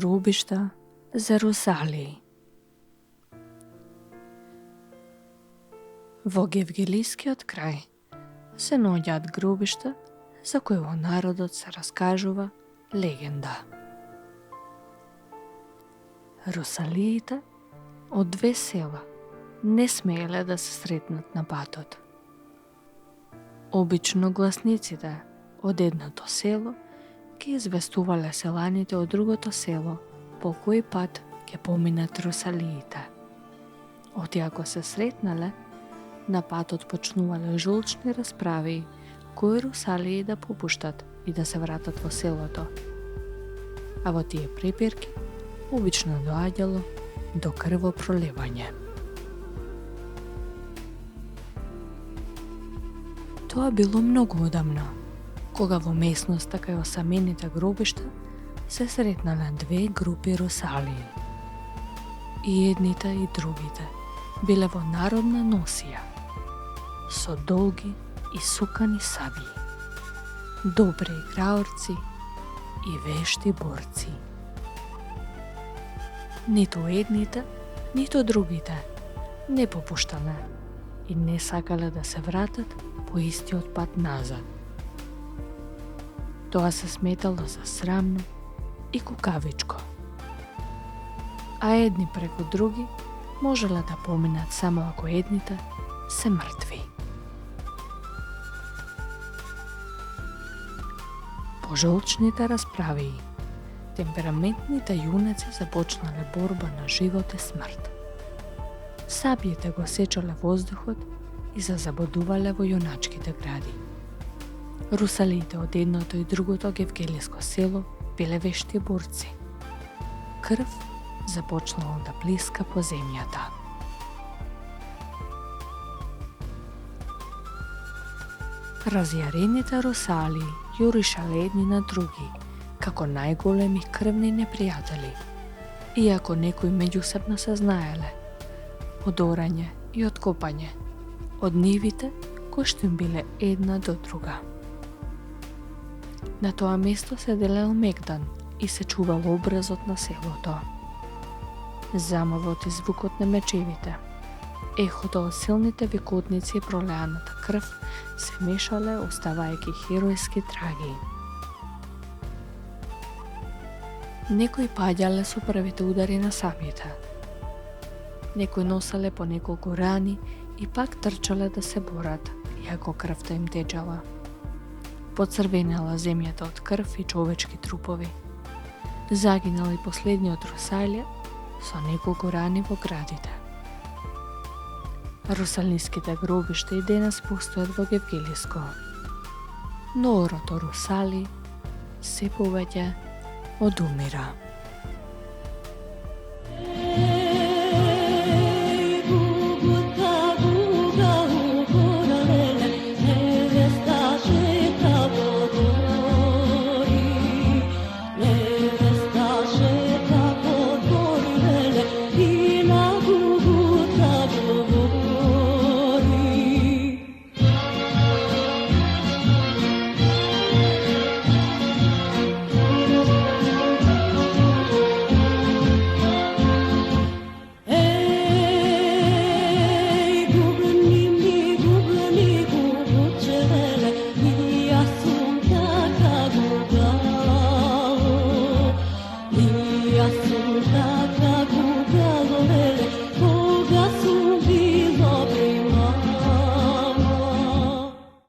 Гробишта за Русалии. Во Гевгелискиот крај се наоѓаат гробишта за кои во народот се раскажува легенда. Русалиите од две села не смееле да се сретнат на патот. Обично гласниците од едното село ќе известувале селаните од другото село по кој пат ќе поминат русалиите. Оти ако се сретнале, на патот почнувале жолчни расправи кои русалии да попуштат и да се вратат во селото. А во тие препирки обично доаѓало до крвопроливање. Тоа било многу одамно, кога во местноста кај осамените гробишта се сретнале две групи русалии. И едните и другите биле во народна носија, со долги и сукани сабји, добри играорци и вешти борци. Ниту едните, ниту другите не попуштале и не сакале да се вратат по истиот пат назад. Тоа се сметало за срамно и кукавичко. А едни преку други можеле да поминат само ако едните се мртви. По жолчните расправи, темпераментните јунаци започнале борба на живот и смрт. Сабјите го сечале воздухот и се забодувале во јуначките гради. Русалиите од едното и другото гевгелиско село биле вешти борци. Крв започнало да блиска по земјата. Разјарените русалии јуришале едни на други, како најголеми крвни непријатели, иако некои меѓусебно се знаеле, од орање и од копање, од нивите кои што им биле една до друга. На тоа место се делел мегдан и се чувал образот на селото. Замавот и звукот на мечевите, ехото од силните викотници и пролеаната крв се мешале, оставајќи херојски траги. Некои паѓале со првите удари на сабјите. Некои носале по неколку рани и пак трчале да се борат, иако крвта им течала. Поцрвенела земјата од крв и човечки трупови. Загинал и последниот русалија со неколку рани во градите. Русалиските гробишта и денес постојат во Гевгелиско, но орото русали се повеќе одумира.